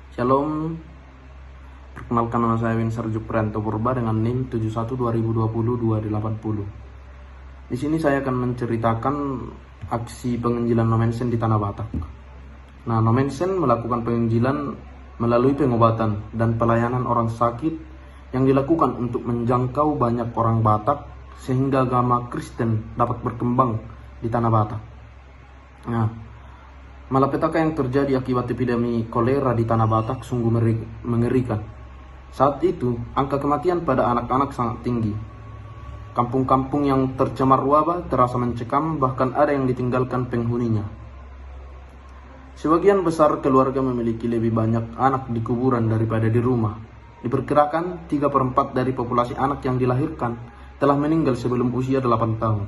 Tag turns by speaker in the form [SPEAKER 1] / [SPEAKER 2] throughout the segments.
[SPEAKER 1] Shalom, perkenalkan nama saya Winsar Juprianto Purba dengan NIM 71200280. Di sini saya akan menceritakan aksi penginjilan Nomensen di Tanah Batak. Nah, Nomensen melakukan penginjilan melalui pengobatan dan pelayanan orang sakit yang dilakukan untuk menjangkau banyak orang Batak sehingga agama Kristen dapat berkembang di Tanah Batak. Nah, malapetaka yang terjadi akibat epidemi kolera di Tanah Batak sungguh mengerikan. Saat itu, angka kematian pada anak-anak sangat tinggi. Kampung-kampung yang tercemar wabah terasa mencekam, bahkan ada yang ditinggalkan penghuninya. Sebagian besar keluarga memiliki lebih banyak anak di kuburan daripada di rumah. Diperkirakan 3/4 dari populasi anak yang dilahirkan telah meninggal sebelum usia 8 tahun.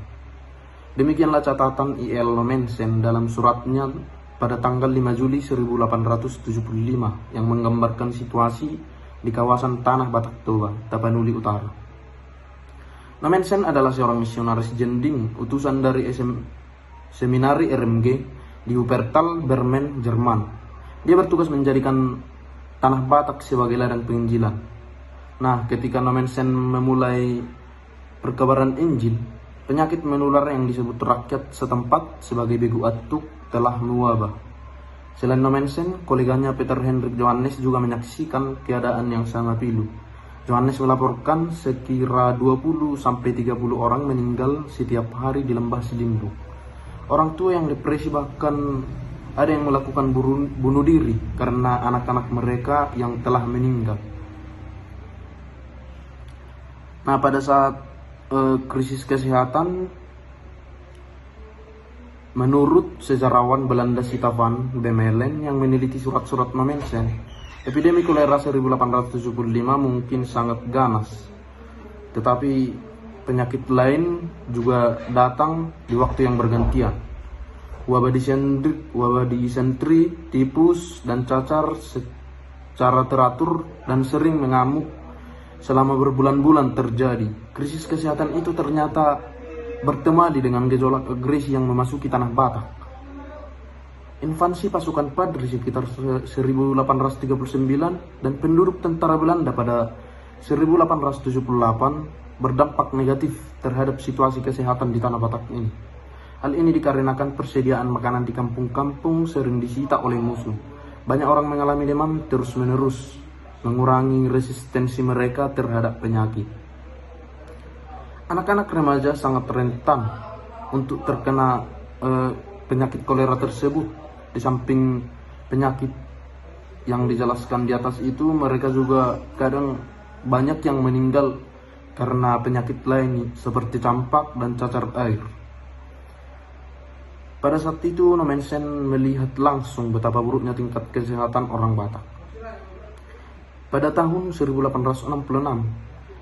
[SPEAKER 1] Demikianlah catatan IL Nomensen dalam suratnya pada tanggal 5 Juli 1875 yang menggambarkan situasi di kawasan Tanah Batak Toba, Tapanuli Utara. Nomensen adalah seorang misionaris jending, utusan dari Seminari RMG di Wuppertal, Bremen, Jerman. Dia bertugas menjadikan Tanah Batak sebagai ladang penginjilan. Nah, ketika Nomensen memulai perkabaran Injil, penyakit menular yang disebut rakyat setempat sebagai begu atuk telah mewabah. Selain Nomensen, koleganya Peter Hendrik Johannes juga menyaksikan keadaan yang sama pilu. Johannes melaporkan sekira 20-30 orang meninggal setiap hari di lembah Silindung. Orang tua yang depresi, bahkan ada yang melakukan bunuh diri karena anak-anak mereka yang telah meninggal. Nah, pada saat krisis kesehatan, menurut sejarawan Belanda Sitavan Bemelen yang meneliti surat-surat Nomensen, epidemi kolera 1875 mungkin sangat ganas. Tetapi penyakit lain juga datang di waktu yang bergantian. Wabah disentri, tipus, dan cacar secara teratur dan sering mengamuk selama berbulan-bulan terjadi. Krisis kesehatan itu ternyata bertemadi dengan gejolak agresi yang memasuki Tanah Batak. Invasi pasukan Padri sekitar 1839 dan penduduk tentara Belanda pada 1878 berdampak negatif terhadap situasi kesehatan di Tanah Batak ini. Hal ini dikarenakan persediaan makanan di kampung-kampung sering disita oleh musuh. Banyak orang mengalami demam terus-menerus, mengurangi resistensi mereka terhadap penyakit. Anak-anak remaja sangat rentan untuk terkena penyakit kolera tersebut. Di samping penyakit yang dijelaskan di atas itu, mereka juga kadang banyak yang meninggal karena penyakit lain seperti campak dan cacar air. Pada saat itu, Nomensen melihat langsung betapa buruknya tingkat kesehatan orang Batak. Pada tahun 1866,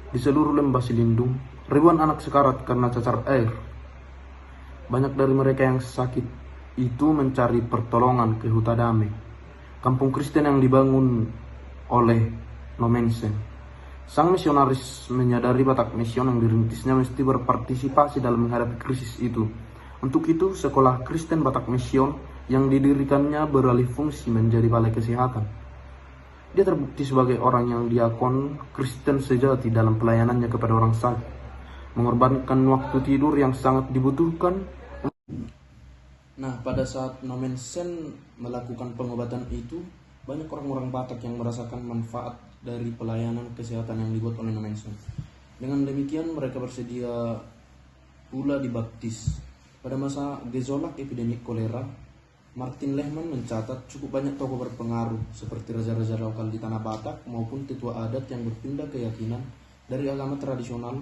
[SPEAKER 1] di seluruh lembah Silindung, ribuan anak sekarat karena cacar air. Banyak dari mereka yang sakit itu mencari pertolongan ke Hutadame, kampung Kristen yang dibangun oleh Nomensen. Sang misionaris menyadari Batak Mission yang dirintisnya mesti berpartisipasi dalam menghadapi krisis itu. Untuk itu, sekolah Kristen Batak Mission yang didirikannya beralih fungsi menjadi balai kesehatan. Dia terbukti sebagai orang yang diakon Kristen sejati dalam pelayanannya kepada orang sakit, mengorbankan waktu tidur yang sangat dibutuhkan. Nah, pada saat Nomensen melakukan pengobatan itu, banyak orang-orang Batak yang merasakan manfaat dari pelayanan kesehatan yang dibuat oleh Nomensen. Dengan demikian, mereka bersedia pula dibaptis. Pada masa gejolak epidemi kolera, Martin Lehman mencatat cukup banyak tokoh berpengaruh seperti raja-raja lokal di Tanah Batak maupun tetua adat yang berpindah keyakinan dari agama tradisional